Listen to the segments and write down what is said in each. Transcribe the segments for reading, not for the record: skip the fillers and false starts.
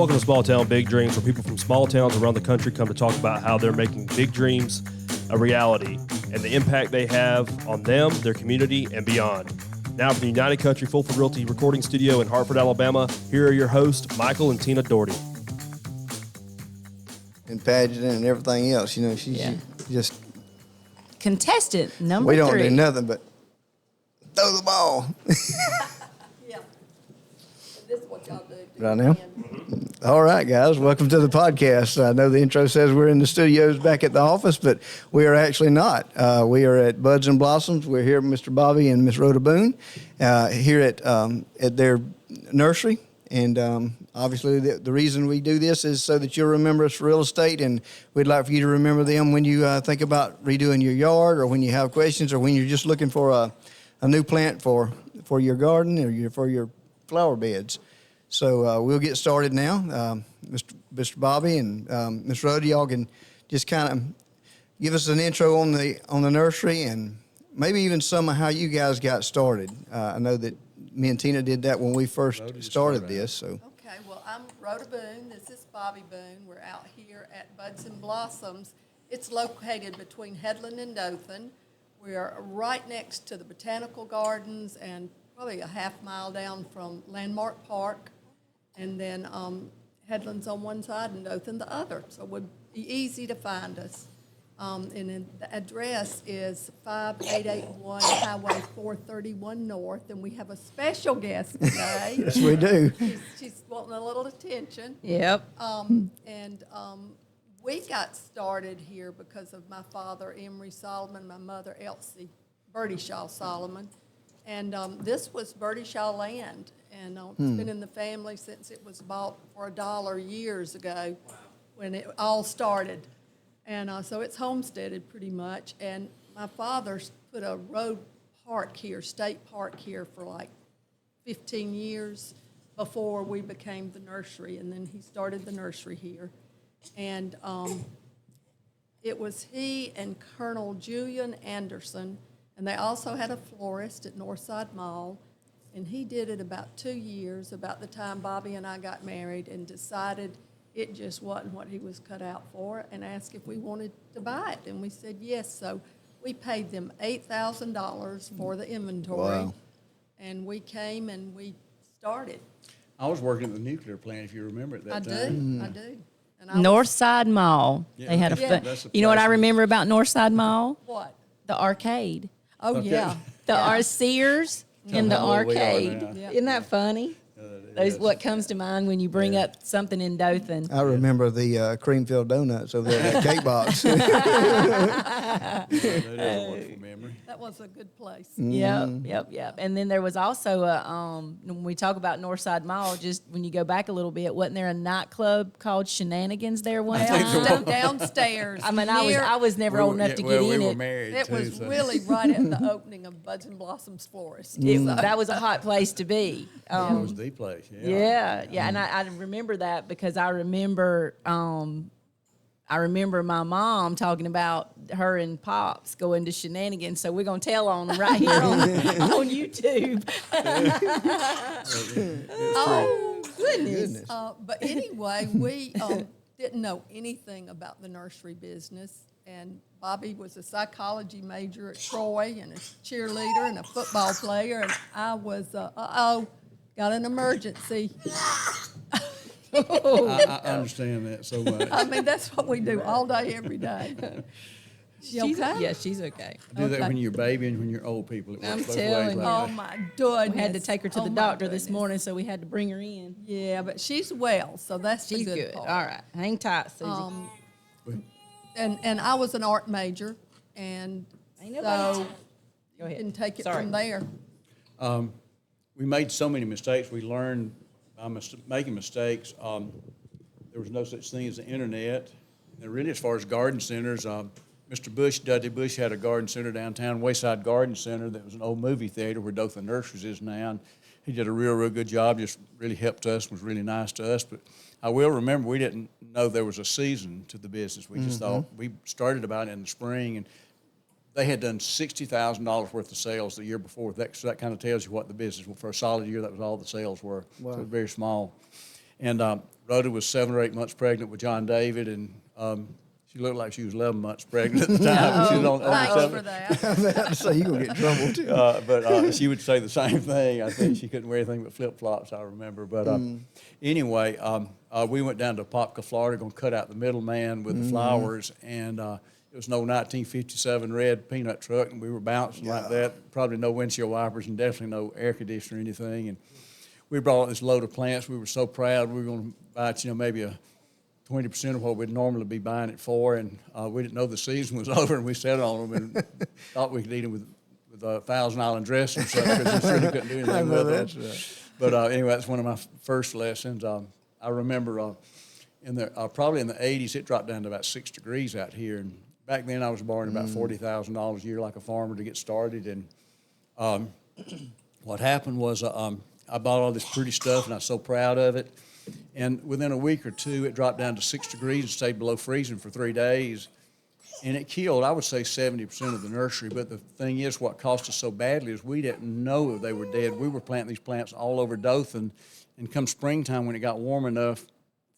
Welcome to Small Town Big Dreams, where people from small towns around the country come to talk about how they're making big dreams a reality and the impact they have on them, their community, and beyond. Now from the United Country Fulford Realty Recording Studio in Hartford, Alabama, here are your hosts, Michael and Tina Doherty. And pageant and everything else, you know, she's just... Contestant number we don't 3. do nothing but throw the ball. Yeah. This is what y'all do. Right now? All right, guys, welcome to the podcast. I know the intro says we're in the studios back at the office, but we are actually not. We are at Buds N Blossoms. We're here with Mr. Bobby and Miss Rhoda Boone here at their nursery. And obviously the reason we do this is so that you'll remember us for real estate, and we'd like for you to remember them when you think about redoing your yard, or when you have questions, or when you're just looking for a new plant for your garden or for your flower beds. So we'll get started now. Mr. Bobby and Miss Rhoda, y'all can just kind of give us an intro on the nursery, and maybe even some of how you guys got started. I know that me and Tina did that when we first started this. So. Okay, well, I'm Rhoda Boone. This is Bobby Boone. We're out here at Buds N Blossoms. It's located between Headland and Dothan. We are right next to the Botanical Gardens and probably a half mile down from Landmark Park. And then Headland's on one side and Dothan the other. So it would be easy to find us. And then the address is 5881 Highway 431 North. And we have a special guest today. Yes, we do. She's wanting a little attention. Yep. We got started here because of my father, Emery Solomon, my mother, Elsie Bertie Shaw Solomon. And this was Bertie Shaw land. And it's been in the family since it was bought for $1 years ago when it all started. And so it's homesteaded pretty much. And my father's put a road park here, state park here, for like 15 years before we became the nursery. And then he started the nursery here. And it was he and Colonel Julian Anderson, and they also had a florist at Northside Mall. And he did it about 2 years, about the time Bobby and I got married, and decided it just wasn't what he was cut out for, and asked if we wanted to buy it. And we said yes. So we paid them $8,000 for the inventory. Wow. And we came and we started. I was working at the nuclear plant, if you remember at that time. I do. And I Northside Mall. Yeah. They had a Yeah. fun. You know what I remember about Northside Mall? What? The arcade. Oh, Okay. yeah. The Sears in the how old we are arcade. now. Yeah. Isn't that funny? Those what comes to mind when you bring up something in Dothan. I remember the cream-filled donuts over there in that cake box. That is a wonderful memory. That was a good place. Yep. And then there was also when we talk about Northside Mall, just when you go back a little bit, wasn't there a nightclub called Shenanigans there one time? Downstairs. I mean, I was never old enough to get in we were it. married It too, was so. really right at the opening of Buds N Blossoms Florist. That was a hot place to be. It was the place. Yeah, and I remember that because I remember my mom talking about her and Pops going to Shenanigans, so we're going to tell on them right here on YouTube. Oh, goodness. But anyway, we didn't know anything about the nursery business. And Bobby was a psychology major at Troy and a cheerleader and a football player. And I was, got an emergency. I understand that so much. I mean, that's what we do all day, every day. She okay? Yeah, she's okay. I do that when you're a baby and when you're old people. It works I'm both telling ways you. like Oh, that. my goodness. We had to take her to the Oh, my doctor this goodness. morning, so we had to bring her in. Yeah, but she's well, so that's She's the good. good part. All right, hang tight, Susie. And I was an art major, and Ain't nobody- so Go ahead. didn't take it Sorry. from there. We made so many mistakes. We learned by making mistakes. There was no such thing as the internet. And really, as far as garden centers, Mr. Bush, Dudley Bush, had a garden center downtown, Wayside Garden Center, that was an old movie theater where Dothan Nurseries is now. And he did a real good job, just really helped us, was really nice to us. But I will remember we didn't know there was a season to the business. We just thought, we started about it in the spring, and they had done $60,000 worth of sales the year before. So that kind of tells you what the business, for a solid year, that was all the sales were. Wow. So it was very small. And Rhoda was 7 or 8 months pregnant with John David, and she looked like she was 11 months pregnant at the time. She was on Thanks seven. for that. I'm about to say you're going to get in trouble, too. But she would say the same thing. I think she couldn't wear anything but flip-flops, I remember. But anyway, we went down to Popka, Florida, going to cut out the middleman with the flowers, and it was no 1957 red peanut truck, and we were bouncing like that. Probably no windshield wipers and definitely no air conditioner or anything. And we brought this load of plants. We were so proud. We were going to buy it, maybe a 20% of what we'd normally be buying it for, and we didn't know the season was over, and we sat on them and thought we could eat them with a Thousand Island dressing or something, because we really couldn't do anything with them. Right. But anyway, that's one of my first lessons. I remember probably in the 80s, it dropped down to about 6 degrees out here, and back then I was borrowing about $40,000 a year like a farmer to get started, and what happened was I bought all this pretty stuff, and I was so proud of it. And within a week or two, it dropped down to 6 degrees and stayed below freezing for 3 days. And it killed, I would say, 70% of the nursery. But the thing is, what cost us so badly is we didn't know they were dead. We were planting these plants all over Dothan. And come springtime, when it got warm enough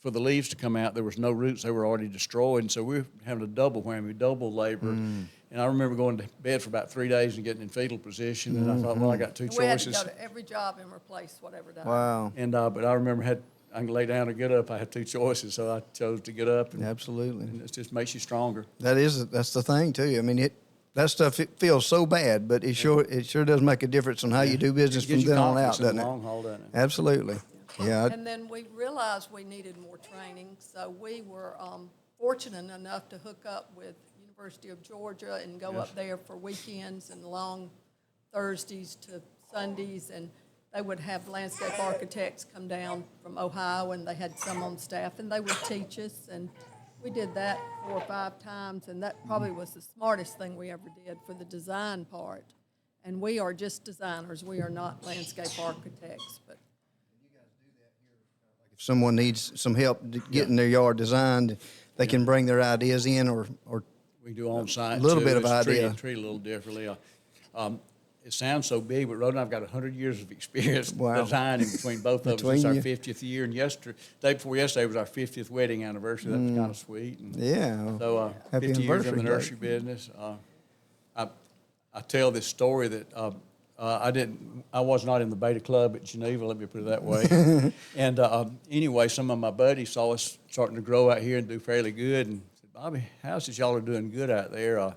for the leaves to come out, there was no roots. They were already destroyed. And so we were having a double whammy, double labor. And I remember going to bed for about 3 days and getting in fetal position. And I thought, well, I got two We had to choices. go to every job and replace whatever died. Wow. And but I remember I can lay down or get up. I had two choices, so I chose to get up. And, Absolutely. and it just makes you stronger. That's the thing, too. I mean, that stuff, it feels so bad, but it sure does make a difference on how you do business It from gives you then on out, confidence in doesn't the it? long haul, doesn't it? Absolutely. Yeah. And then we realized we needed more training, so we were fortunate enough to hook up with University of Georgia and go up there for weekends and long Thursdays to Sundays, and they would have landscape architects come down from Ohio, and they had some on staff, and they would teach us, and we did that 4 or 5 times, and that probably was the smartest thing we ever did for the design part. And we are just designers. We are not landscape architects, but If someone needs some help getting their yard designed, they can bring their ideas in or We do on-site, A little too. bit of It's idea. treated a little differently. It sounds so big, but Rhoda and I've got 100 years of experience Wow. designing between both of us. Between It's our you. 50th year, and day before yesterday was our 50th wedding anniversary. That was kind of sweet. And yeah. so Happy 50 years in the anniversary, nursery business. I tell this story that I was not in the Beta Club at Geneva, let me put it that way. And anyway, some of my buddies saw us starting to grow out here and do fairly good, and said, Bobby, how's it y'all are doing good out there?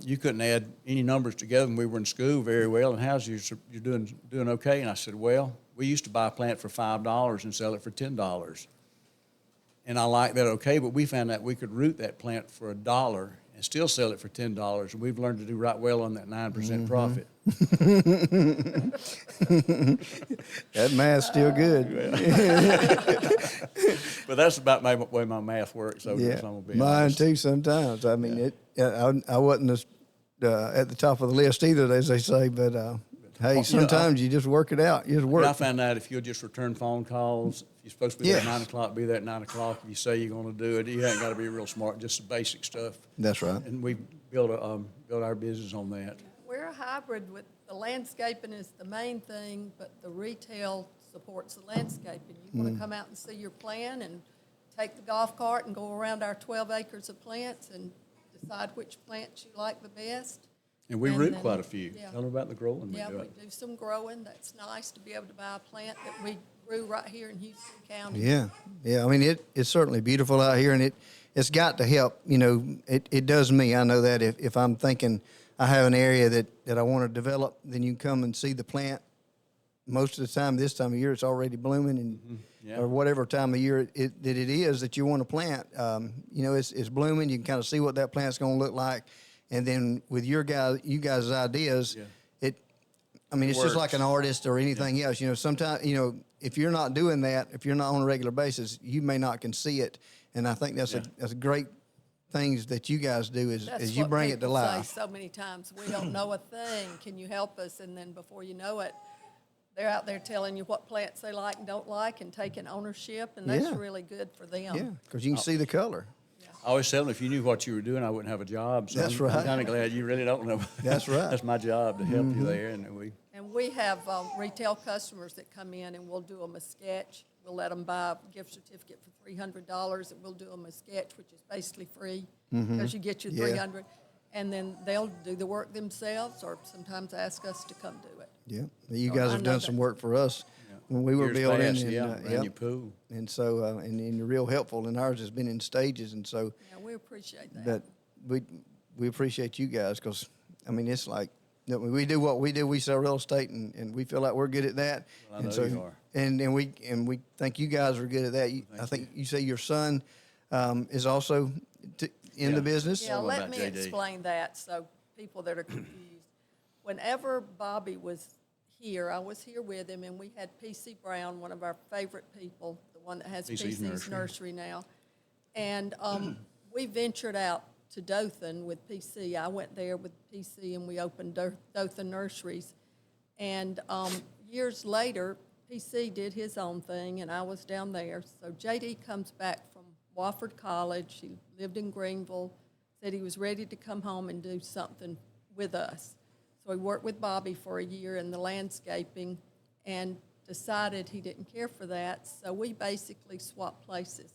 You couldn't add any numbers together when we were in school very well, and how's you're doing okay? And I said, well, we used to buy a plant for $5 and sell it for $10. And I like that okay, but we found out we could root that plant for $1 and still sell it for $10. And we've learned to do right well on that 9% profit. That math's still good. But that's about the way my math works. So Yeah, I'm gonna be mine honest. too sometimes. I mean, I wasn't at the top of the list either, as they say, but hey, sometimes you just work it out. You just work. And I found out if you'll just return phone calls, if you're supposed to be there at Yes. 9 o'clock, be there at 9 o'clock. If you say you're going to do it, you ain't got to be real smart, just the basic stuff. That's right. And we built our business on that. we're a hybrid with the landscaping is the main thing, but the retail supports the landscaping. You want to come out and see your plan and take the golf cart and go around our 12 acres of plants and decide which plants you like the best. And we And root then- quite a few. yeah. Tell them about the growing Yeah, we do. we do some growing. That's nice to be able to buy a plant that we grew right here in Houston County. Yeah, yeah. I mean, it's certainly beautiful out here, and it's got to help. You know, it does me. I know that if I'm thinking I have an area that I want to develop, then you come and see the plant. Most of the time, this time of year, it's already blooming, and Yeah. or whatever time of year that it is that you want to plant. You know, it's blooming. You can kind of see what that plant's going to look like, and then with you guys' ideas, I mean, it's just like works. an artist or anything else. You know, sometimes, you know, if you're not doing that, if you're not on a regular basis, you may not can see it. And I think that's a great things that you guys do is you what bring it to people life. say so many times, we don't know a thing, can you help us? And then before you know it, they're out there telling you what plants they like and don't like and taking ownership, and that's Yeah. really good for them. Yeah, because you can see the color. I always tell them if you knew what you were doing, I wouldn't have a job. So That's I'm right. kind of glad you really don't know. That's right. That's my job to help you there, and we. And we have retail customers that come in and we'll do them a sketch we'll let them buy a gift certificate for $300, and we'll do them a sketch, which is basically free, because you get your Yeah. 300, and then they'll do the work themselves, or sometimes ask us to come do it. Yeah, you So guys I have know done that- some work for us when we were Years building. past, And, ran yep. your pool. And so, and you're real helpful, and ours has been in stages, and so, Yeah, we appreciate that. but we appreciate you guys, because, I mean, it's like, you know, we do what we do, we sell real estate, and we feel like we're good at that. Well, I And know so, you are. And we think you guys are good at that. I think you say your son is also in Yeah. the business. Yeah, All let about me JD. explain that, so people that are confused. Whenever Bobby was here, I was here with him, and we had P.C. Brown, one of our favorite people, the one that has P.C.'s P.C.'s Nursery. Nursery now. And we ventured out to Dothan with P.C. I went there with P.C. and we opened Dothan Nurseries. And years later, P.C. did his own thing, and I was down there. So J.D. comes back from Wofford College. He lived in Greenville, said he was ready to come home and do something with us. So he worked with Bobby for a year in the landscaping and decided he didn't care for that. So we basically swapped places.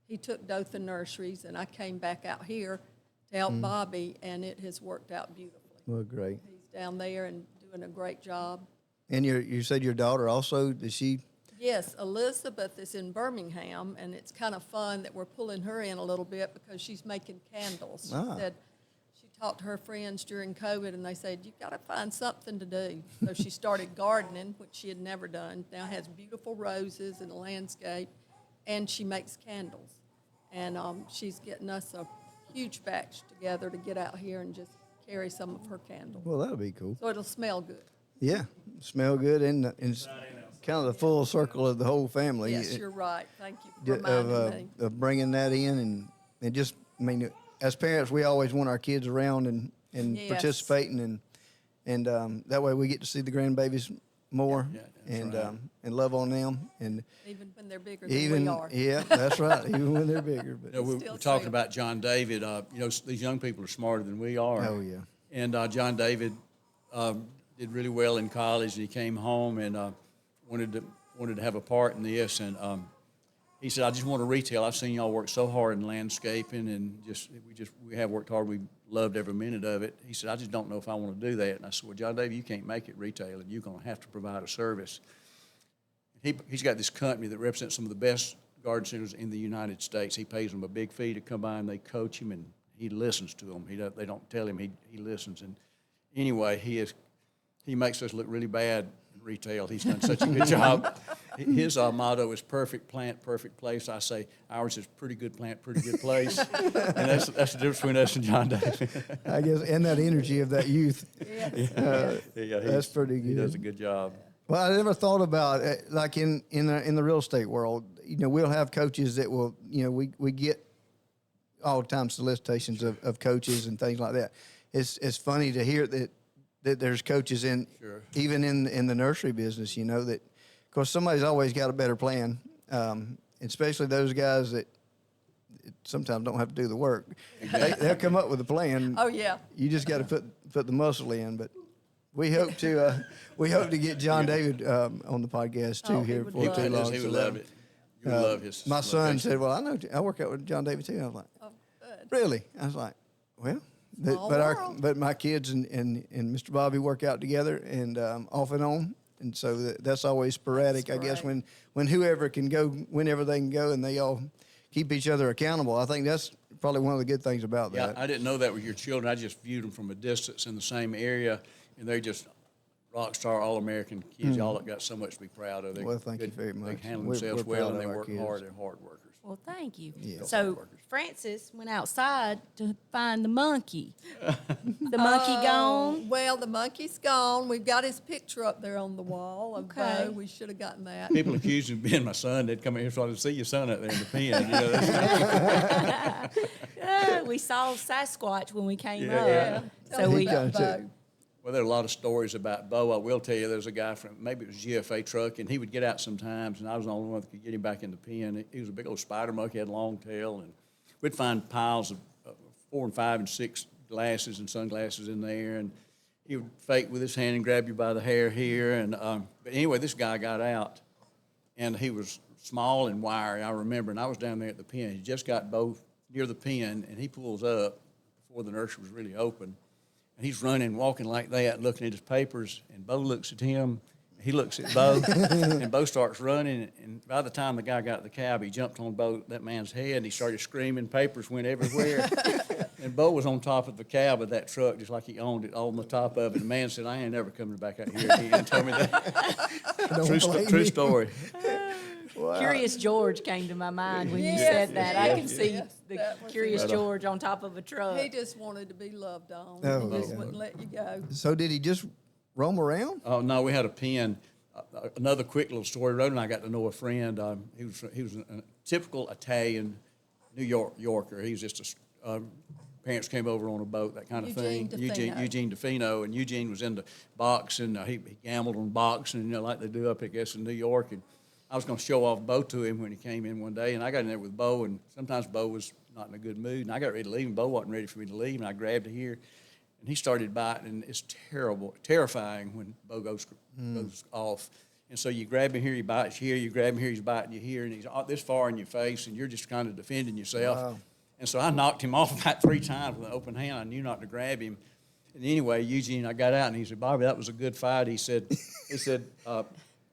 He took Dothan Nurseries, and I came back out here to help Bobby, and it has worked out beautifully. Well, great. He's down there and doing a great job. And you said your daughter also, does she? Yes, Elizabeth is in Birmingham, and it's kind of fun that we're pulling her in a little bit because she's making candles. She Ah. said she talked to her friends during COVID, and they said, "You've got to find something to do." So she started gardening, which she had never done. Now has beautiful roses and a landscape, and she makes candles. And she's getting us a huge batch together to get out here and just carry some of her candles. Well, that'll be cool. So it'll smell good. Yeah, smell good, and it's kind of the full circle of the whole family. Yes, you're right. Thank you for of, reminding me. of bringing that in, and just, I mean, as parents, we always want our kids around and Yes. participating, and that way we get to see the grandbabies more, Yeah, that's and right. And love on them, and Even when they're bigger than even we are. yeah, that's right, even when they're bigger. But You know, Still we're talking same. about John David. You know, these young people are smarter than we are. Oh, yeah. And John David did really well in college, and he came home and wanted to have a part in this. And he said, "I just want to retail. I've seen y'all work so hard in landscaping, and we have worked hard. We loved every minute of it." He said, "I just don't know if I want to do that." And I said, "Well, John David, you can't make it retail, and you're going to have to provide a service." He's got this company that represents some of the best garden centers in the United States. He pays them a big fee to come by, and they coach him, and he listens to them. They don't tell him, he listens. And anyway, he makes us look really bad in retail. He's done such a good job. His motto is perfect plant, perfect place. I say ours is pretty good plant, pretty good place. And that's the difference between us and John David. I guess, and that energy of that youth, Yeah, that's pretty He does good. a good job. Well, I never thought about like in the real estate world. You know, we'll have coaches that will. You know, we get all the time solicitations of coaches and things like that. It's funny to hear that there's coaches Sure. even in the nursery business. You know that, of course, somebody's always got a better plan, especially those guys that sometimes don't have to do the work. They'll come up with a plan. Oh, yeah. You just got to put the muscle in, but. We hope to get John David on the podcast too Oh, he here would before love too it. long. He would So, love it. You would love his my son location. said, "Well, I work out with John David too." I was like, Oh, good. "Really?" I was like, "Well, Small but world. but my kids and Mr. Bobby work out together and off and on, and so that's always sporadic. That's I guess great. when whoever can go, whenever they can go, and they all keep each other accountable. I think that's probably one of the good things about Yeah, that. I didn't know that with your children. I just viewed them from a distance in the same area, and they're just rock star, all-American kids. Y'all have got so much to be proud of. They're Well, thank you good. very much. They handle We're themselves proud well, of and they our work kids. hard. They're hard workers. Well, thank you. Yeah. So Francis went outside to find the monkey. The monkey gone. Well, the monkey's gone. We've got his picture up there on the wall of Okay. Bo. We should have gotten that. People accuse me of being my son. They'd come in here so I could see your son out there in the pen. You know, that's- We saw Sasquatch when we came Yeah, up. yeah. Tell So me we about got Bo. well, there are a lot of stories about Bo. I will tell you, there's a guy from, maybe it was GFA truck, and he would get out sometimes, and I was the only one that could get him back in the pen. He was a big old spider monkey, had a long tail, and we'd find piles of 4 and 5 and 6 glasses and sunglasses in there, and he would fake with his hand and grab you by the hair here. And but anyway, this guy got out, and he was small and wiry, I remember, and I was down there at the pen. He just got Bo near the pen, and he pulls up before the nursery was really open. And he's running, walking like that, looking at his papers, and Bo looks at him. He looks at Bo, and Bo starts running. And by the time the guy got to the cab, he jumped on that man's head, and he started screaming. Papers went everywhere. And Bo was on top of the cab of that truck, just like he owned it, on the top of it. The man said, "I ain't never coming back out here again." Told me that. True story. Wow. Curious George came to my mind when you Yes, said that. I can yes, see yes, the that was Curious it. George on top of a truck. He just wanted to be loved on. Oh, He just yeah. wouldn't let you go. So did he just roam around? Oh no, we had a pen. Another quick little story. Rhoda and I got to know a friend. He was a typical Italian Yorker. He was just parents came over on a boat, that kind of Eugene thing. DeFino. Eugene DeFino, and Eugene was into boxing. He gambled on boxing, like they do up, I guess, in New York. And I was going to show off Bo to him when he came in one day, and I got in there with Bo, and sometimes Bo was not in a good mood, and I got ready to leave, and Bo wasn't ready for me to leave, and I grabbed it here, and he started biting, and it's terrifying when Bo goes off. And so you grab him here, he bites here, you grab him here, he's biting you here, and he's this far in your face, and you're just kind of defending yourself. Wow. And so I knocked him off about 3 times with an open hand. I knew not to grab him. And anyway, Eugene, I got out, and he said, "Bobby, that was a good fight." He said,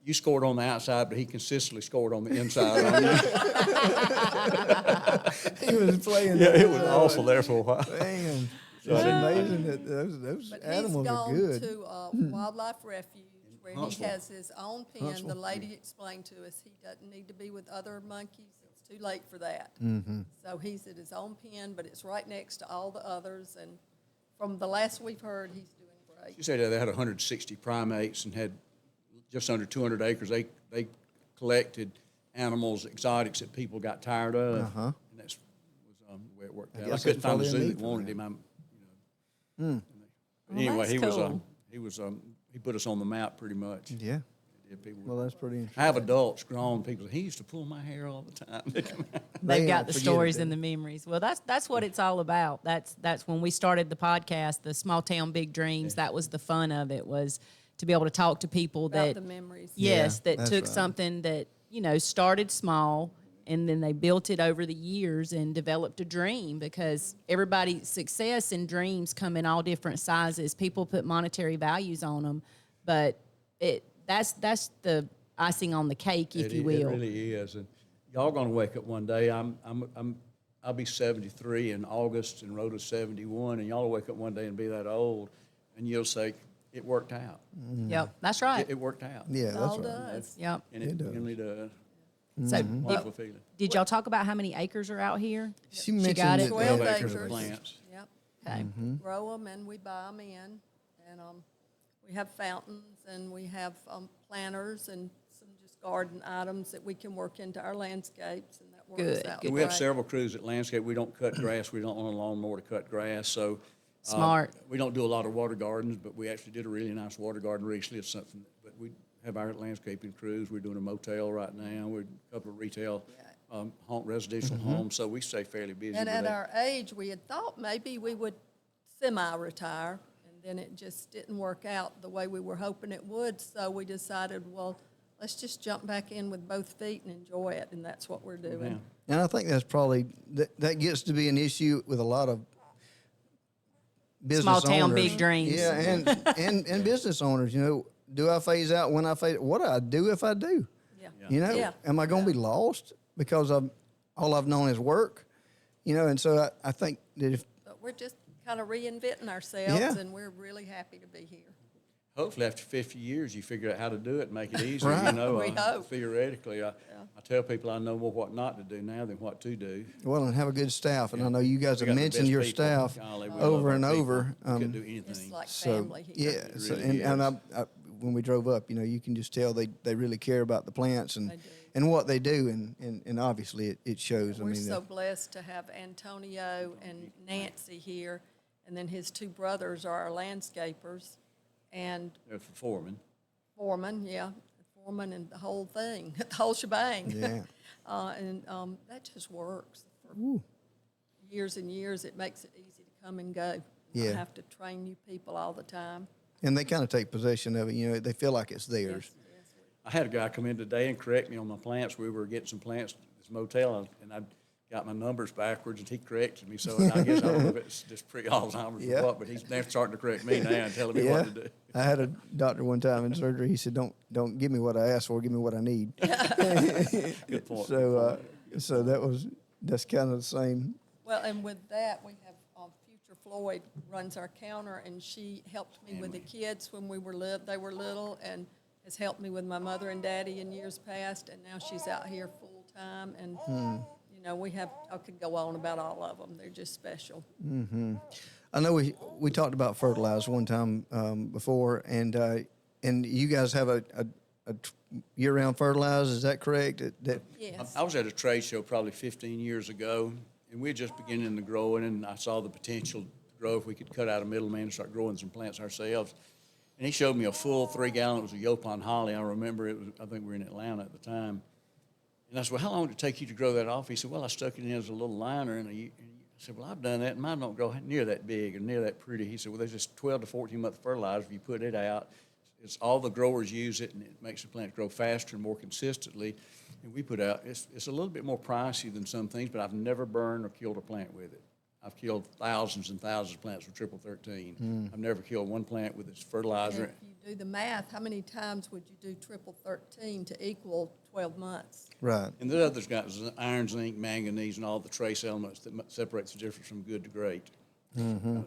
"You scored on the outside, but he consistently scored on the inside on you." He was playing. Yeah, it was awful there for a while. Man, it's amazing that those But animals he's are gone good. to Wildlife Refuge, where Huntsville. he has his own pen. The lady explained to us he doesn't need to be with other monkeys. It's too late for that. Mm-hmm. So he's at his own pen, but it's right next to all the others. And from the last we've heard, he's doing great. She said they had 160 primates and had just under 200 acres. They collected animals, exotics that people got tired of, and that's was the way it worked out. I guess couldn't that's find a probably a zoo need that for wanted them. him. Well, Anyway, that's cool. he put us on the map pretty much. Yeah. Yeah, people Well, that's pretty interesting. I have adults, grown people. He used to pull my hair all the time. They've got don't the forget stories it, and the memories. Well, that's what it's all about. That's when we started the podcast, the Small Town Big Dreams. That was the fun of it, was to be able to talk to people About that the memories. yes, Yeah, that that's took right. something that started small and then they built it over the years and developed a dream, because everybody's success and dreams come in all different sizes. People put monetary values on them, but that's the icing on the cake, if you will. It really is. And y'all gonna wake up one day. I'll be 73 in August, and Rhoda's 71, and y'all will wake up one day and be that old, and you'll say, "It worked out. Yep, that's right. It worked out." Yeah, It that's all right. does. Yep. And it does. really does. So Wonderful feeling. did y'all talk about how many acres are out here? She got mentioned it. that 12 they- acres of acres. plants. Yep. Okay. Grow them and we buy them in. And we have fountains and we have planters and some just garden items that we can work into our landscapes, and that works Good, out good. We have great. several crews at landscape. We don't cut grass. We don't own a lawnmower to cut grass. So Smart. we don't do a lot of water gardens, but we actually did a really nice water garden recently. It's something, but we have our landscaping crews. We're doing a motel right now. We're a couple of retail residential homes. So we stay fairly busy. And with at that. our age, we had thought maybe we would semi-retire, and then it just didn't work out the way we were hoping it would. So we decided, well, let's just jump back in with both feet and enjoy it, and that's what we're doing. Yeah. And I think that's probably that gets to be an issue with a lot of business Small town, owners. big dreams. Yeah, and business owners. Do I phase out when I phase? What do I do if I do? Yeah. You Yeah. am I going to be lost because all I've known is work? And so I think that if But we're just kind of reinventing ourselves, Yeah. and we're really happy to be here. Hopefully, after 50 years, you figure out how to do it and make it easier. Right. We hope. Theoretically, I tell people I know more what not to do now than what to do. well, and have a good staff, and I know you guys We have got the mentioned best your people. staff Golly, we over love and our people. over. We couldn't do anything. It's like So family here. yeah, It so, really and is. I, when we drove up, you can just tell they really care about the plants and They do. and what they do, and obviously it shows. We're I mean, so blessed to have Antonio and Nancy here, and then his two brothers are our landscapers, and They're for foreman. foreman, foreman and the whole thing, the whole shebang. Yeah. And that just works. For Ooh. years and years, it makes it easy to come and go. Yeah. Not have to train new people all the time. And they kind of take possession of it. They feel like it's theirs. Yes, I had a guy come in today and correct me on my plants. We were getting some plants at this motel, and I got my numbers backwards, and he corrected me. So I guess I don't know if it's just pre-Alzheimer's Yeah. or what, but he's now starting to correct me now and telling me Yeah. what to do. I had a doctor one time in surgery. He said, "Don't give me what I asked for. Give me what I need." Good point. So that's kind of the same. Well, and with that, we have Future Floyd runs our counter, and she helped me with the kids when they were little, and has helped me with my mother and daddy in years past, and now she's out here full-time, and, you know, I could go on about all of them. They're just special. I know we talked about fertilizer one time before, and you guys have a year-round fertilizer. Is that correct? Yes. I was at a trade show probably 15 years ago, and we were just beginning to grow, and I saw the potential to grow if we could cut out a middleman and start growing some plants ourselves. And he showed me a full 3-gallon. It was a Yopon Holly. I remember I think we were in Atlanta at the time. And I said, well, how long did it take you to grow that off? He said, well, I stuck it in as a little liner. And I said, well, I've done that, and mine don't grow near that big or near that pretty. He said, well, there's just 12 to 14-month fertilizer. If you put it out, it's all the growers use it, and it makes the plant grow faster and more consistently. And we put out, it's a little bit more pricey than some things, but I've never burned or killed a plant with it. I've killed thousands and thousands of plants with triple 13. I've never killed one plant with its fertilizer. If you do the math, how many times would you do triple 13 to equal 12 months? Right. And the other's got iron, zinc, manganese, and all the trace elements that separates the difference from good to great.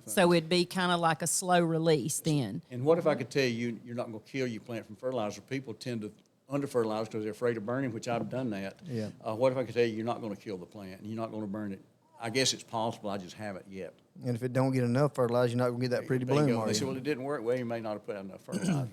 So it'd be kind of like a slow release then. And what if I could tell you, you're not going to kill your plant from fertilizer? People tend to under-fertilize because they're afraid of burning, which I've done that. Yeah. What if I could tell you you're not going to kill the plant and you're not going to burn it? I guess it's possible. I just haven't yet. And if it don't get enough fertilizer, you're not going to get that pretty bloom, Bingo. are They said, you? well, it didn't work. Well, you may not have put out enough fertilizer.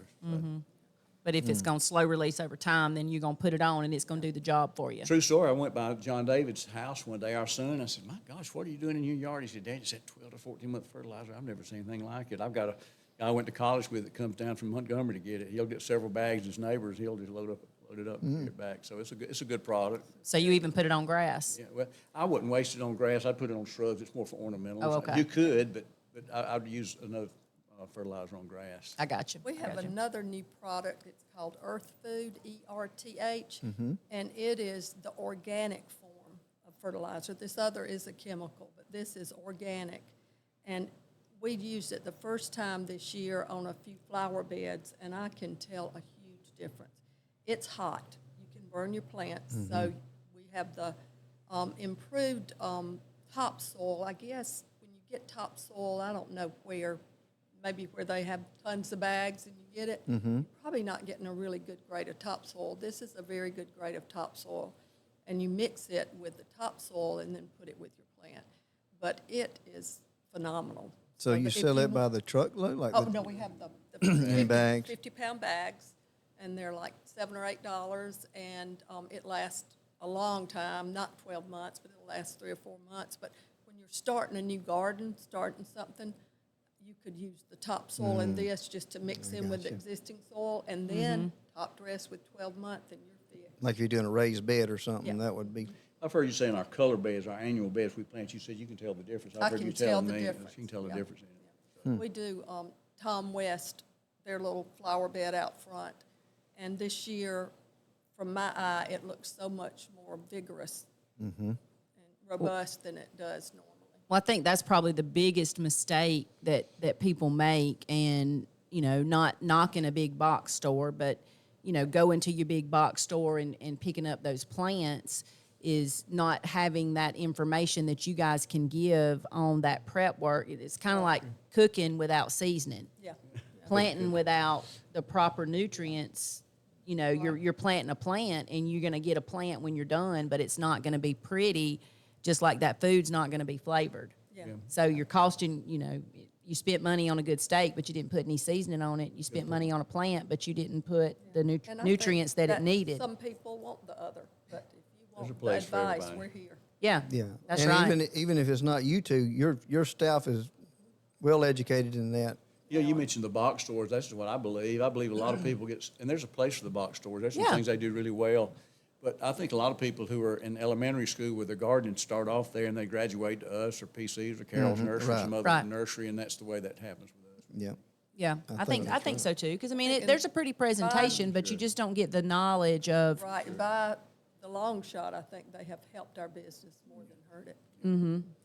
But if it's going to slow release over time, then you're going to put it on and it's going to do the job for you. True story. I went by John David's house one day, our son. I said, my gosh, what are you doing in your yard? He said, Dad, you said 12 to 14-month fertilizer. I've never seen anything like it. I've got a guy I went to college with that comes down from Montgomery to get it. He'll get several bags. His neighbors, he'll just load it up and get it back. So it's a good product. So you even put it on grass. Yeah, well, I wouldn't waste it on grass. I'd put it on shrubs. It's more for ornamental. Oh, okay. You could, but I'd use another fertilizer on grass. I got you. We have another new product. It's called Earth Food, ERTH, and it is the organic form of fertilizer. This other is a chemical, but this is organic. And we used it the first time this year on a few flower beds, and I can tell a huge difference. It's hot. You can burn your plants. So we have the improved topsoil. I guess when you get topsoil, I don't know where, maybe where they have tons of bags and you get it, you're probably not getting a really good grade of topsoil. This is a very good grade of topsoil. And you mix it with the topsoil and then put it with your plant. But it is phenomenal. So you if sell it by want- the truckload? Like Oh, the- no, we have the 50, bags? 50-pound bags, and they're like $7 or $8, and it lasts a long time, not 12 months, but it'll last 3 or 4 months. But when you're starting a new garden, starting something, you could use the topsoil in this just to mix in with the existing soil, and then top dress with 12 months, and you're fixed. Like if you're doing a raised bed or something, Yeah. that would be. I've heard you say in our color beds, our annual beds we plant, you said you can tell the difference. I I've heard can you tell telling the me difference. you can tell the Yeah. difference in it. We do Tom West, their little flower bed out front. And this year, from my eye, it looks so much more vigorous and robust than it does normally. Well, I think that's probably the biggest mistake that people make, and, you know, not knocking a big box store, but, you know, going to your big box store and picking up those plants is not having that information that you guys can give on that prep work. It's kind of like cooking without seasoning, Yeah. planting without the proper nutrients. You know, you're planting a plant and you're going to get a plant when you're done, but it's not going to be pretty, just like that food's not going to be flavored. Yeah. So you're costing, you know, you spent money on a good steak, but you didn't put any seasoning on it. You spent money on a plant, but you didn't put the And I think nutrients that it needed. Some people want the other, but if you There's a want the place for advice, everybody. we're here. Yeah, Yeah. that's and right. even if it's not you two, your staff is well educated in that. Yeah, you mentioned the box stores. That's what I believe. I believe a lot of people get, and there's a place for the box stores. There's some Yeah. things they do really well. But I think a lot of people who are in elementary school with their gardening start off there and they graduate to us or PCs or Carol's Nursery or right. some other Right. nursery, and that's the way that happens with us. Yeah. Yeah, I think that's so too. Because I mean, Thinking there's a pretty presentation, but you just don't get the knowledge of. Right, by the long shot, I think they have helped our business more than hurt it.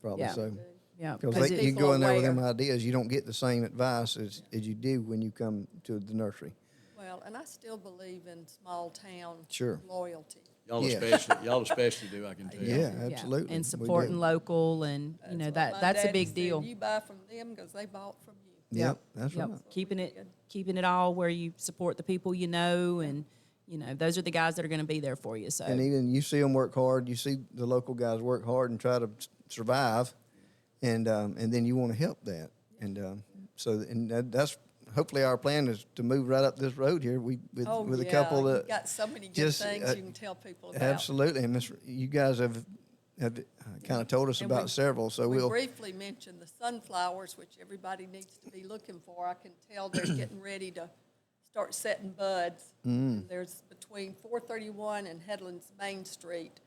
Probably Yeah. so. Yeah, Because you people go in there with them aware. ideas, you don't get the same advice as you do when you come to the nursery. Well, and I still believe in small town Sure. loyalty. Y'all especially do, I can tell you. Yeah, absolutely. and We supporting do. local, and you know That's what my that's a daddy big said, deal. You buy from them because they bought from you. Yep, that's Yep. right. Keeping it all where you support the people you know, and you know those are the guys that are going to be there for you. So And even you see them work hard, you see the local guys work hard and try to survive, and then you want to help that. And that's hopefully our plan is to move right up this road here. With a couple you that got so many good just, things you can tell people about. absolutely. And you guys have kind of told us And about we- several, so we we'll. briefly mentioned the sunflowers, which everybody needs to be looking for. I can tell they're getting ready to start setting buds. There's between 431 and Headlands Main Street,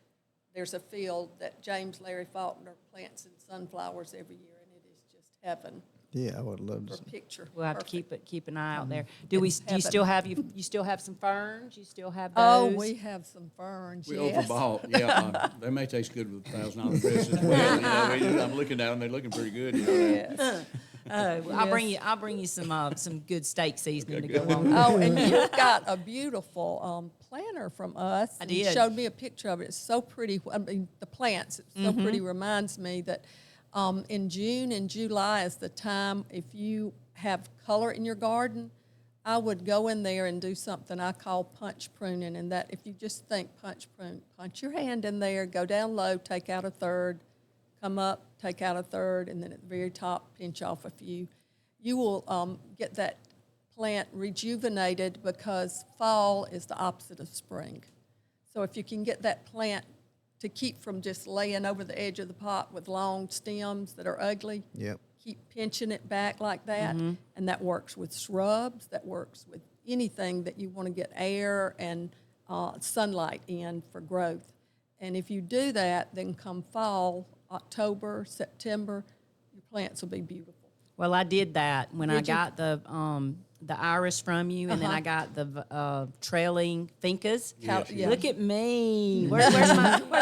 there's a field that James Larry Faulkner plants in sunflowers every year, and it is just heaven Yeah, I would love to. for See. picture. we'll have to perfect. keep an eye out there. Do you heaven. still have you still have some ferns? You still have Oh, those? we have some ferns, We yes. overbought, yeah. They may taste good with $1,000 dress as well. You know, I'm looking at them, they're looking pretty good. You know. Yes. I'll bring you some good steak seasoning to go on. Oh, and you got a beautiful planter from us. I and you did. showed me a picture of it. It's so pretty. I mean, the plants, it's so pretty. Mm-hmm. Reminds me that in June and July is the time, if you have color in your garden, I would go in there and do something I call punch pruning. And that if you just think punch prune, punch your hand in there, go down low, take out a third, come up, take out a third, and then at the very top, pinch off a few. You will get that plant rejuvenated because fall is the opposite of spring. So if you can get that plant to keep from just laying over the edge of the pot with long stems that are ugly, Yep. keep pinching it back like that, and that works with shrubs, that works with anything that you want to get air and sunlight in for growth. And if you do that, then come fall, October, September, your plants will be beautiful. Well, I did that when I Did you? got the iris from you, and then I got the trailing fincas. Yeah. Look at me. Where's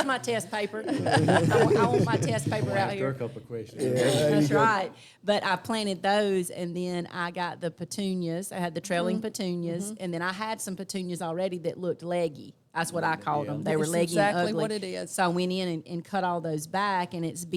my test paper? I want my test paper out Ask her a here. couple of questions. That's right. But I planted those, and then I got the petunias. I had the trailing petunias, and then I had some petunias already that looked leggy. That's what I called them. They were It's leggy and exactly ugly. what it is. So I went in and cut all those back, and has it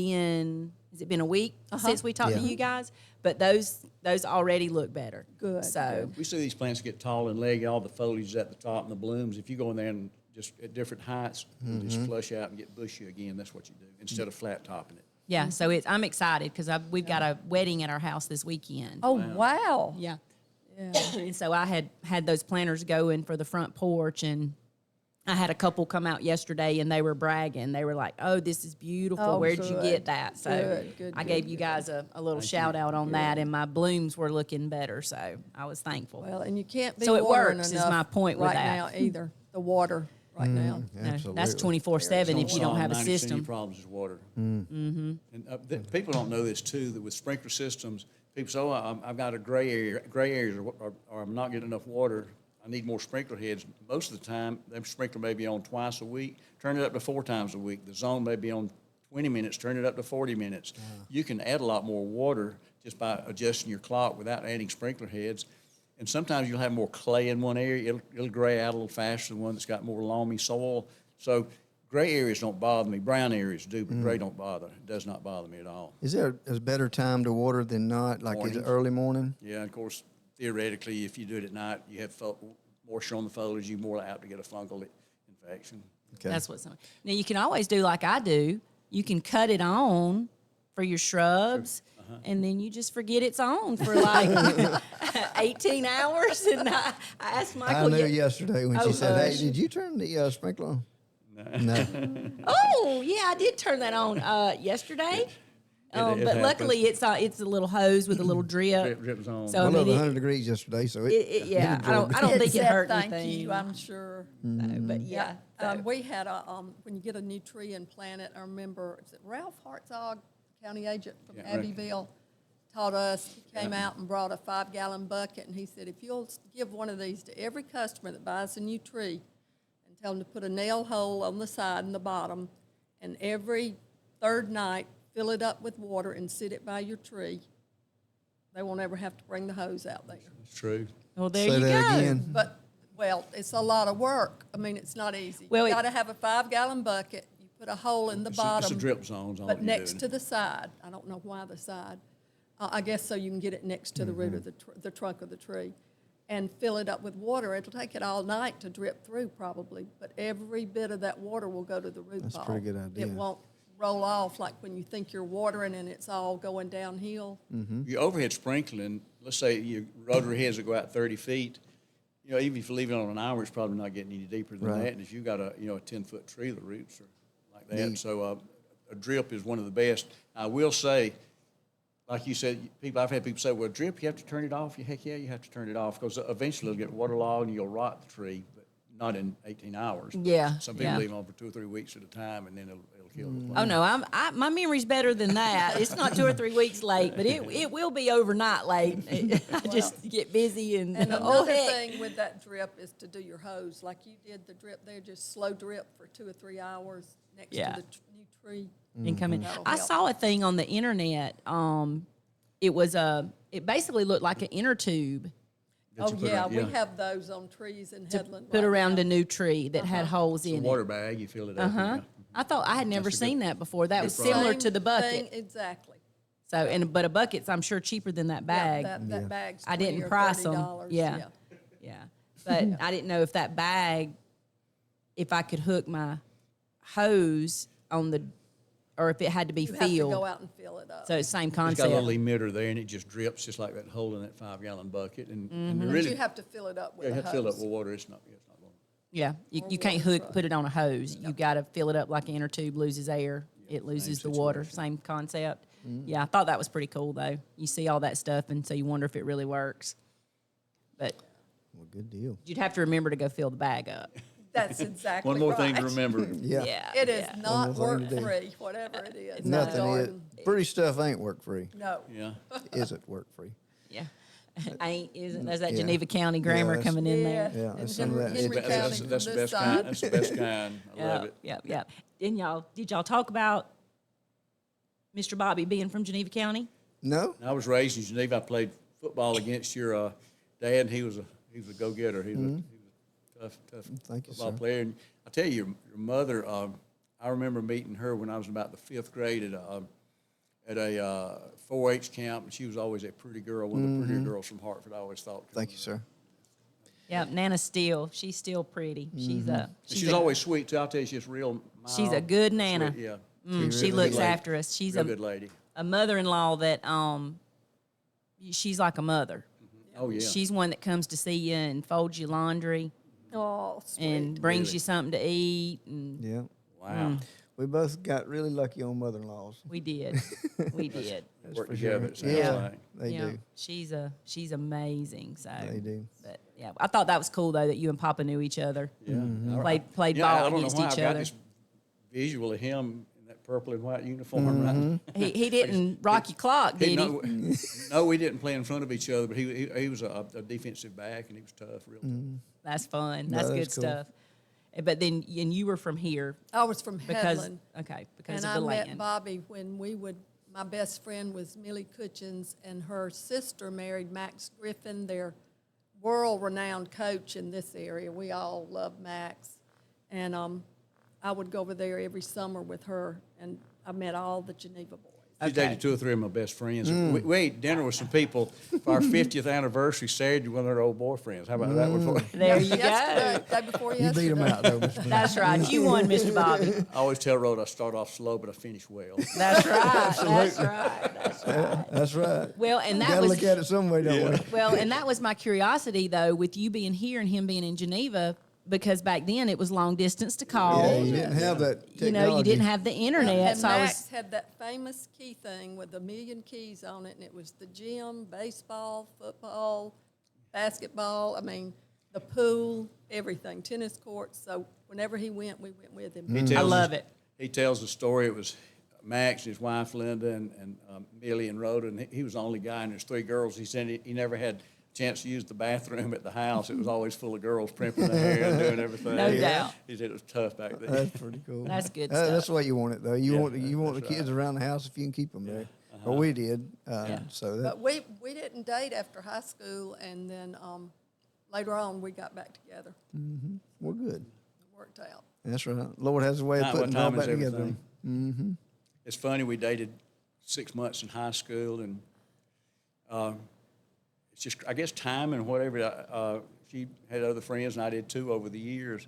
been a week since we talked to Yeah. you guys? But those already look better. Good, So We see these plants get tall and leggy, all the foliage is at the top and the blooms. If you go in there and just at different heights, they'll just flush out and get bushy again. That's what you do, instead of flat topping it. yeah, so I'm excited because we've got a wedding at our house this weekend. Oh, wow. Yeah. Yeah. And so I had those planters going for the front porch, and I had a couple come out yesterday, and they were bragging. They were like, "Oh, this is beautiful. Oh, Where did you good. get that?" So Good, I good, gave you guys a little shout out on that, and my blooms were looking better. So I was thankful. Well, and you can't be So it watering works, is enough my point with right that. now either. The water right now. No, Absolutely. that's 24/7 if you don't have a 90% of your system. problems is water. And people don't know this too, that with sprinkler systems, people say, oh, I've got a gray areas, or I'm not getting enough water. I need more sprinkler heads. Most of the time, them sprinkler may be on twice a week. Turn it up to 4 times a week. The zone may be on 20 minutes. Turn it up to 40 minutes. You can add a lot more water just by adjusting your clock without adding sprinkler heads. And sometimes you'll have more clay in one area. It'll gray out a little faster than one that's got more loamy soil. So gray areas don't bother me. Brown areas do, but gray don't bother. It does not bother me at all. Is there a better time to water than not? Like is it Mornings. early morning? Yeah, of course, theoretically, if you do it at night, you have moisture on the foliage, you're more apt to get a fungal infection. Okay. That's what's now you can always do like I do. You can cut it on for your shrubs, and then you just forget it's on for like 18 hours. And I asked Michael. I knew yesterday when she said, "Hey, gosh. did you turn the sprinkler on?" No. Oh yeah, I did turn that on yesterday. It But luckily, it's a little hose with a little drip. Drips on. So I Well, mean, over 100 degrees yesterday, so yeah, I don't think it said hurt thank anything. you, I'm sure. No, but yeah, We had when you get a new tree and plant it, I remember, is it Ralph Hartzog, county agent from Yeah, right. Abbeville, taught us. He came out and brought a 5-gallon bucket, and he said, if you'll give one of these to every customer that buys a new tree and tell them to put a nail hole on the side and the bottom, and every third night fill it up with water and sit it by your tree, they won't ever have to bring the hose out there. It's true. Well, there Say you that go. again. But, well, it's a lot of work. I mean, it's not easy. Well, You got to have a 5-gallon bucket. You put a hole in the bottom. It's a drip zone's all But you're next doing. to the side. I don't know why the side. I guess so you can get it next to the root of the trunk of the tree. And fill it up with water. It'll take it all night to drip through probably, but every bit of that water will go to the root ball. That's a pretty good idea. It won't roll off like when you think you're watering and it's all going downhill. Your overhead sprinkling, let's say your rotary heads that go out 30 feet, you know, even if you leave it on an hour, it's probably not getting any deeper than Right. that. And if you got a 10-foot tree, the roots are like that. Neat. So a drip is one of the best. I will say, like you said, I've had people say, well, drip, you have to turn it off. Heck yeah, you have to turn it off because eventually it'll get waterlogged and you'll rot the tree, but not in 18 hours. Yeah, Some people yeah. leave them on for 2 or 3 weeks at a time and then it'll kill the plant. Oh no, my memory's better than that. It's not 2 or 3 weeks late, but it will be overnight late. I just get busy and, And oh another heck. thing with that drip is to do your hose, like you did the drip there, just slow drip for 2 or 3 hours next Yeah. to the new tree. And come in. That'll I help. saw a thing on the internet. It basically looked like an inner tube That Oh, you put yeah, around- we have those on trees in Headland. put right around now. a new tree that had holes It's a in water it. bag, you fill it up. yeah. I thought I had never That's a good- seen that before. That was good product. similar Same to the bucket. thing, exactly. So, but a bucket's I'm sure cheaper than that bag. Yeah, that bag's I $20 didn't or price them. $30, Yeah. Yeah. But I didn't know if that bag, if I could hook my hose on the, or if it had to be You have to filled. go out and fill it up. So it's same It's got a concept. little emitter there, and it just drips just like that hole in that 5-gallon bucket. And But really, you have to fill it up with yeah, you a have to fill it up hose. with water. It's not going. Yeah, you can't put it on a hose. You got to fill it up like an inner tube loses air. It loses the water. Same concept. Yeah, I thought that was pretty cool though. You see all that stuff, and so you wonder if it really works. But Well, good deal. you'd have to remember to go fill the bag up. That's exactly One more right. thing to remember. Yeah. Yeah, It is yeah. not One more thing to do. work-free, whatever it is. Nothing Garden. is. Pretty stuff ain't work free. No. Yeah. Isn't work free. Yeah, ain't isn't there's that Yeah. Geneva County grammar that's- coming in Yeah. there. Yeah, And that's some of that. Henry That's, County that's, from that's the this best side. kind. That's the best kind. I love it. Yeah. Did y'all talk about Mr. Bobby being from Geneva County? No? I was raised in Geneva. I played football against your dad, and he was a go-getter. He was a tough Thank you, football sir. player. And I tell you, your mother. I remember meeting her when I was in about the 5th grade at a 4-H camp, and she was always a pretty girl, one of the prettier girls from Hartford. I always thought. Thank you, sir. Yeah, Nana Steele. She's still pretty. She's always sweet too. I'll tell you, she's real. She's a mild, good Nana. sweet, yeah. She really looks good lady. after us. She's Real good lady. a mother-in-law that she's like a mother. Oh yeah. She's one that comes to see you and folds your laundry Oh, sweet. and brings Really? you something to eat. And Yeah. Wow. We both got really lucky on mother-in-laws. we did. We did. Work for together. sure. It sounds Yeah. like. They Yeah, do. she's amazing. So They do. But yeah, I thought that was cool though that you and Papa knew each other. Yeah. Played Yeah, I ball don't know against why each I've got other. this visual of him in that purple and white uniform. Right? He didn't rock your clock, did he? No, we didn't play in front of each other, but he was a defensive back, and he was tough, real tough. That's fun. No, That's that's good cool. stuff. But then, and you were from here I was from because Headland. because And of I the met land. Bobby when my best friend was Millie Cutchins, and her sister married Max Griffin, their world-renowned coach in this area. We all love Max. And I would go over there every summer with her, and I met all the Geneva boys. She dated 2 or 3 of my best friends. We ate dinner with some people for our 50th anniversary Saturday, one of their old boyfriends. How about that one for you? There you go. Yesterday, day before You yesterday. beat them out, though, Mr. Booth. That's right. You won, Mr. Bobby. I always tell Rhoda I start off slow, but I finish well. That's right. That's right. That's right. That's right. Well, and that Got to was look at it some way, don't we? well, and that was my curiosity though, with you being here and him being in Geneva, because back then it was long distance to call. Yeah, you didn't have that technology. You know, you didn't have the internet, And so I Max was. had that famous key thing with 1,000,000 keys on it, and it was the gym, baseball, football, basketball, I mean, the pool, everything, tennis courts. So whenever he went, we went with him. He tells I love us- it. He tells the story. It was Max and his wife Linda and Millie and Rhoda, and he was the only guy, and there's 3 girls. He said he never had a chance to use the bathroom at the house. It was always full of girls primping their hair and doing everything. No doubt. He said it was tough back then. That's pretty cool. That's good That's stuff. the way you want it, though. You want the that's kids right. around the house if you can keep them there. Or we did. So that, But we didn't date after high school, and then later on, we got back together. we're good. It worked out. That's right. Lord has a way of Time- putting what it all time back is together. everything? It's funny, we dated 6 months in high school, and it's just, I guess, time and whatever. She had other friends, and I did too over the years.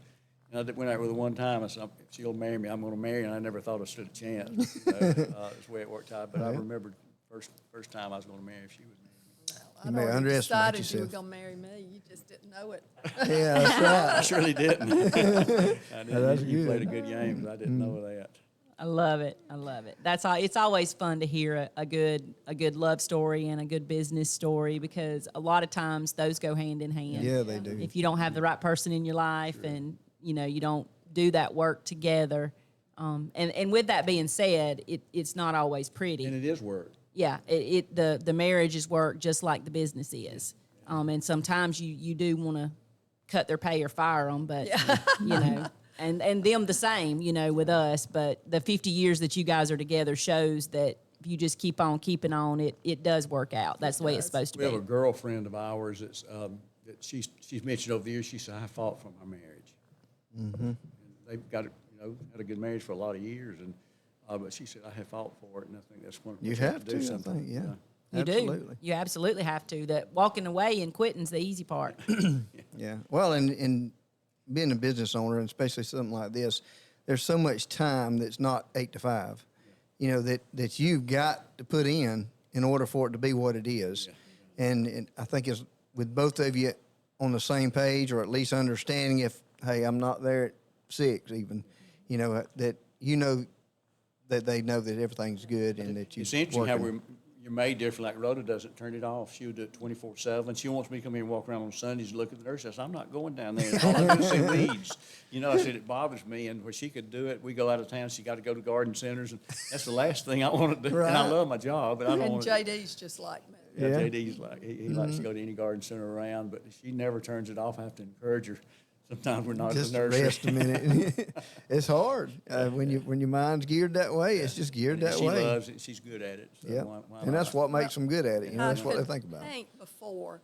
And I went out with her one time. I said, if she'll marry me, I'm going to marry her. And I never thought I stood a chance. That's the way it worked out. But I remembered first time I was going to marry if she was married. I'd may already underestimate decided you were yourself. going to marry me. You just didn't know it. Yeah, that's right. I surely didn't. I didn't. that's You played a good. good game, but I didn't know that. I love it. I love it. That's all. It's always fun to hear a good love story and a good business story, because a lot of times those go hand in hand. Yeah, they do. If you don't have the right person in your life, and you don't do that work together, and with that being said, it's not always pretty. And it is work. Yeah, the marriage is work just like the business is, and sometimes you do want to cut their pay or fire them, but and them the same, with us. But the 50 years that you guys are together shows that if you just keep on keeping on, it does work out. That's the way it's supposed to We have a be. girlfriend of ours that she's mentioned over the years. She said, I fought for my marriage. And they've got had a good marriage for a lot of years, and but she said I have fought for it, and I think that's one. You'd we have do to, I something. think, yeah. You Absolutely. do. You absolutely have to. That walking away and quitting's the easy part. Yeah. Well, and being a business owner, and especially something like this, there's so much time that's not 8 to 5, that you've got to put in order for it to be what it is. Yeah. And I think it's with both of you on the same page, or at least understanding if, hey, I'm not there at 6 even, that they know that everything's good and that you. It's interesting how you're made different. Like Rhoda doesn't turn it off. She'll do it 24/7. She wants me to come here and walk around on Sundays and look at the nurse. I said, I'm not going down there. All I do is see weeds. I said, it bothers me. And where she could do it, we go out of town. She got to go to garden centers. And that's the last thing I want to do. Right. And I love my job, but I don't And want to. JD's just like me. Yeah, Yeah. JD's like, he likes to go to any garden center around, but she never turns it off. I have to encourage her. Sometimes we're not Just at the nursery. rest a minute. It's hard when your mind's geared that way. It's just geared that she way. loves it. She's good at it. So Yeah, why and that's not? what makes them good at it. That's what they could think about. paint before,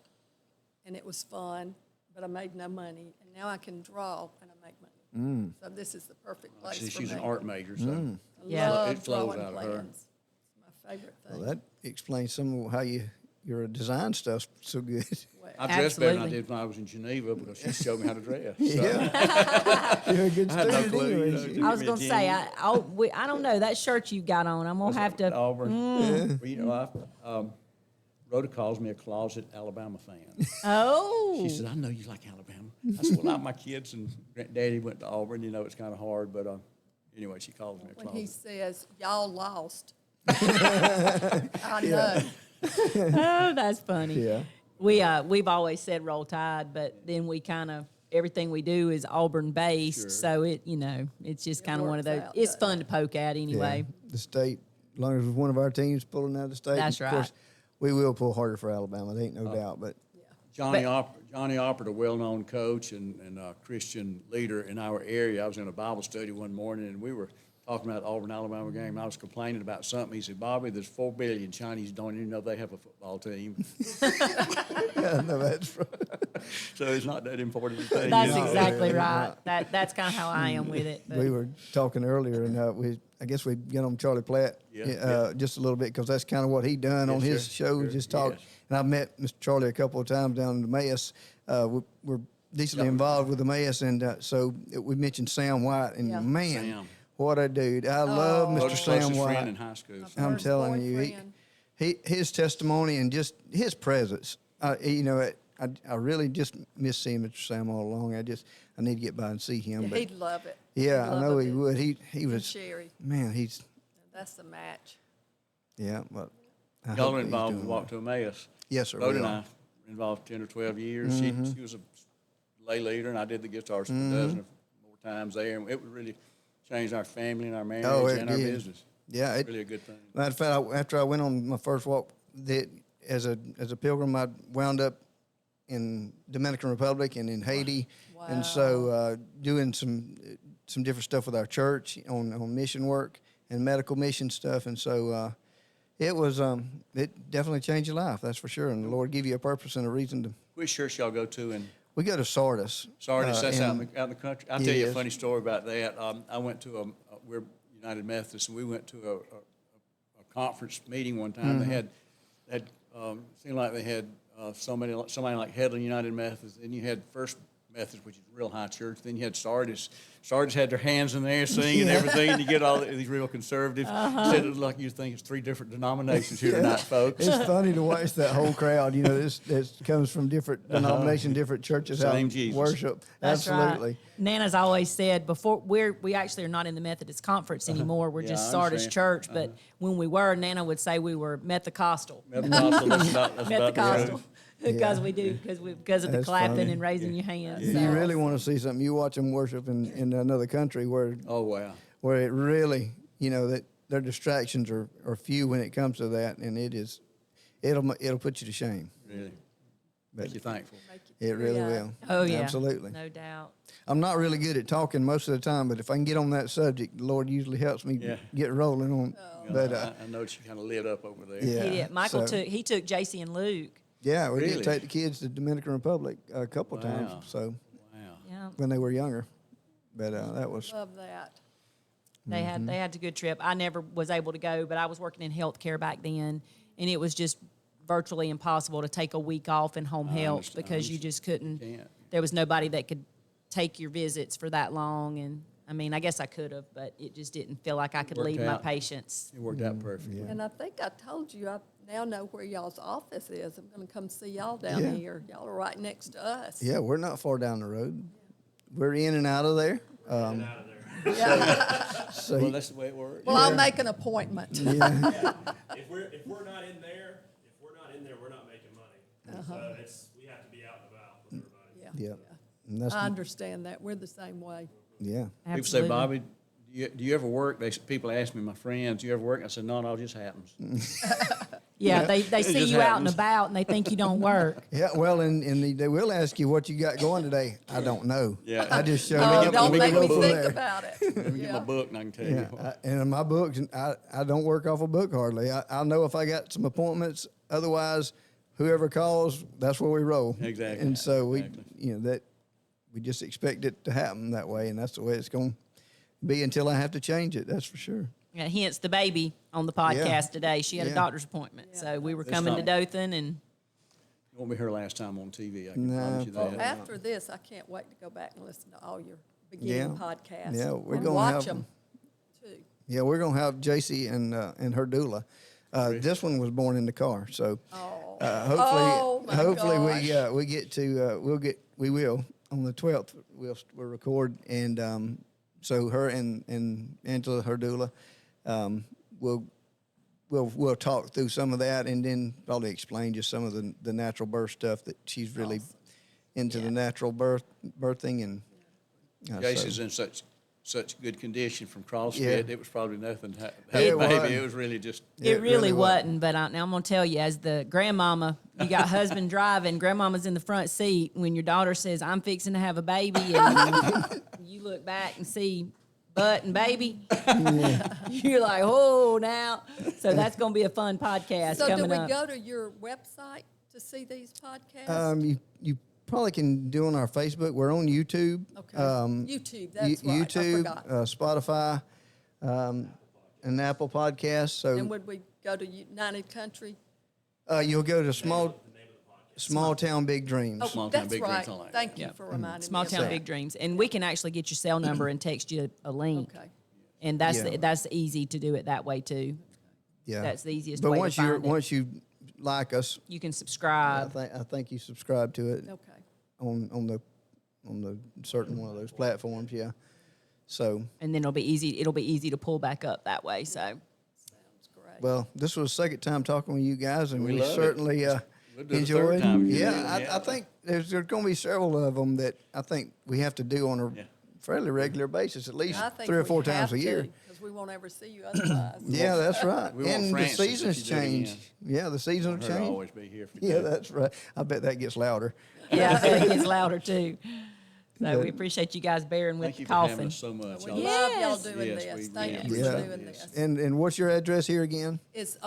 and it was fun, but I made no money. And now I can draw, and I make money. So this is the perfect place for She's me. an art major, so Mm. I Yeah. love It flows drawing out of her. plans. It's my favorite thing. Well, that explains some of how your design stuff's so good. Well, I dress better than I Absolutely. did when I was in Geneva because she showed me how to dress. So Yeah, you're a good I had no student clue. anyway. I was Give me a going to say, gin. I don't know, that shirt you got on, I'm going to have to. Auburn. Well, Rhoda calls me a closet Alabama fan. Oh. She said, I know you like Alabama. I said, well, my kids and Daddy went to Auburn. It's kind of hard, but anyway, she calls me a when he closet. says, y'all lost, I know. Oh, that's funny. Yeah. We've always said Roll Tide, but then we kind of everything we do is Auburn based, Sure. so it's just kind of one of works those. out, It's doesn't fun to poke at anyway. Yeah. The state, as long as one of our teams pulling out of the state, That's of course, right. we will pull harder for Alabama. There ain't no doubt. But Johnny Oppert, a well-known coach and Christian leader in our area. I was in a Bible study one morning, and we were talking about the Auburn-Alabama game, and I was complaining about something. He said, Bobby, there's 4 billion Chinese don't even know they have a football team. yeah, no, that's right. So it's not that important a thing. That's No, exactly yeah, right. That's kind of how I am with it. But We were talking earlier, and I guess we get on Charlie Platt just a little bit because that's kind of what he done on his show. sure, Just talk. yes. And I've met Mr. Charlie a couple of times down in the Emmaus. We're decently involved with the Emmaus, and so we mentioned Sam White, and Yeah. man, Sam. what a dude! I love Mr. Closest Sam friend White. in high school. I'm First telling you, boyfriend. his testimony and just his presence. I really just miss seeing Mr. Sam all along. I need to get by and see him. Yeah, but he'd love it. yeah, He'd I love know a he visit. would. He And was Sherry. man. He's That's the match. yeah. But I Y'all hope are he's involved doing with well. Walk to Emmaus. Yes, sir. Rhoda we and are. I were involved 10 or 12 years. Mm-hmm. She was a lay leader, and I did the guitars for a dozen or more times there, and it really changed our family and our marriage Oh, it and our did. business. Yeah, It's really a good thing. Matter of fact, after I went on my first walk, as a pilgrim, I wound up in Dominican Republic and in Haiti, and so doing some different stuff with our church on mission work and medical mission stuff, and so it was it definitely changed your life, that's for sure. And the Lord give you a purpose and a reason to. Which church y'all go to? And We go to Sardis. Sardis, that's out and in the country. I'll it tell you a is. funny story about that. I went to we're United Methodist, and we went to a conference meeting one time. Mm-hmm. They had seemed like they had somebody like Headland United Methodist, and you had First Methodist, which is a real high church. Then you had Sardis. Sardis had their hands in there singing and everything, and you get all these real conservative. Said it like you think it's 3 different denominations here tonight, folks. It's funny to watch that whole crowd. This comes from different denominations, different churches, Same how Jesus. worship. That's Absolutely. right. Nana's always said before we actually are not in the Methodist Conference anymore. We're Yeah, just I Sardis understand. Church. But when we were, Nana would say we were Methodicostal. Methodist, that's about the Methodicostal. truth. Because we do, because of the That's clapping funny. and raising your hands. You So- really want to see something. You watch them worship in another country where Oh wow. it really, that their distractions are few when it comes to that, and it'll put you to shame. Really. But Make you thankful. it really Yeah. will. Oh yeah, Absolutely. no doubt. I'm not really good at talking most of the time, but if I can get on that subject, the Lord usually helps me Yeah. get rolling on. But I noticed you kind of lit up over there. Yeah. He did. Michael so- took JC and Luke. yeah, we Really? did take the kids to Dominican Republic a couple Wow. times. So Wow. Yeah, when they were younger, but that was Love that. they had a good trip. I never was able to go, but I was working in healthcare back then, and it was just virtually impossible to take a week off in home health understand. because you just couldn't. Can't. There was nobody that could take your visits for that long, and I mean, I guess I could have, but it just didn't feel like I could Worked leave my out. patients. It worked out perfectly. And I think I told you, I now know where y'all's office is. I'm going to come see y'all down Yeah. here. Y'all are right next to us. yeah. We're not far down the road. We're in and out of there. Out of there. So Well, that's the way it works. Well, I'll make an appointment. yeah, If we're not in there, we're not making money. So we have to be out and about with everybody. Yeah. yeah. And that's I understand that. We're the same way. yeah. People say, Absolutely. Bobby, do you ever work? People ask me, my friends, do you ever work? I said, no, it just happens. Yeah, they see just you out and happens. about, and they think you don't work. Yeah, well, and they will ask you what you got going today. I don't know. Yeah. I just showed Oh, up. get- don't let me make get me my book. think there. about it. Let me get my book and I can tell Yeah, you. and in my books, I don't work off a book hardly. I'll know if I got some appointments. Otherwise, whoever calls, that's where we roll. Exactly. And so Exactly. that we just expect it to happen that way, and that's the way it's going to be until I have to change it. That's for sure. Yeah, hence the baby on the podcast Yeah. today. She had a Yeah. doctor's appointment, so we were coming to not- Dothan, and It won't be her last time on TV, I can No, promise you Well, that. after this, I can't wait to go back and listen to all your beginning Yeah. podcasts. Yeah, we're and gonna watch have them too. Yeah, we're gonna have JC and her doula. This one was born in the car, so Oh. hopefully, Oh, my we get to we will on the 12th we'll record, and so her and Angela, her doula, we'll talk through some of that, and then probably explain just some of the natural birth stuff that she's really into Yeah. the natural birthing, and Jason's so- in such good condition from CrossFit, Yeah. it was probably nothing to have It a baby. wasn't. It was really just, it really wasn't. wasn't. But now I'm gonna tell you, as the grandmama, you got husband driving, grandmama's in the front seat. When your daughter says, "I'm fixing to have a baby," and you look back and see butt and baby, you're like, "Oh, now." So that's gonna be a fun podcast So do coming we up. go to your website to see these podcasts? You probably can do on our Facebook. We're on YouTube. Okay. YouTube, that's right. I YouTube, forgot. Spotify, and Apple Podcasts. So And would we go to United Country? you'll go to Small Town Big Dreams. Oh, Small Town that's Big right. Dreams, I like Thank that. you for reminding Small me. of Town that. Big Dreams, and we can actually get your cell number and text you a link. Okay. And that's Yeah. that's easy to do it that way too. Yeah, That's the easiest But way to once find it. once you like us, You can I subscribe. think you subscribe to it Okay. on the certain one of those platforms. Yeah. So And then it'll be easy to pull back up that way. So Sounds great. well, this was the second time talking with you guys, and We we love it. certainly We'll do the enjoyed. third time if you do. Yeah, Yeah. I think there's going to be several of them that I think we have to do on a Yeah. fairly regular basis, at least I think 3 or we 4 times have a year. to, 'cause we won't ever see you otherwise. Yeah, that's right. We want And the Francis if seasons you do it change. again. Yeah, the seasons Her to change. always be here if we Yeah, do. that's right. I bet that gets louder. Yeah, I bet it gets louder too. So Good. we appreciate you guys bearing with Thank you the for having coughing. us so much. We Y'all- love y'all Yes. doing Yes, this. we Thank really you for appreciate doing this. this. And what's your address here again? It's,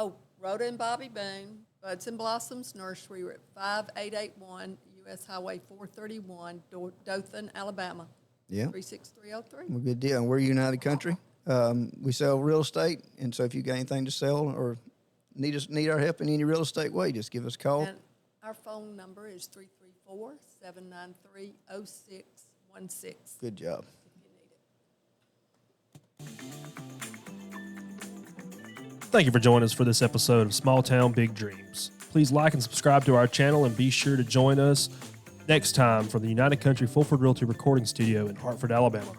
Rhoda and Bobby Boone, Buds N Blossoms Nursery. We're at 5881 US Highway 431, Dothan, Alabama. Yeah. 36303. Well, good deal. And we're United Country. We sell real estate, and so if you got anything to sell or need our help in any real estate way, just give us a call. And our phone number is 334-793-0616 Good job. if you need it. Thank you for joining us for this episode of Small Town Big Dreams. Please like and subscribe to our channel and be sure to join us next time from the United Country Fulford Realty Recording Studio in Hartford, Alabama.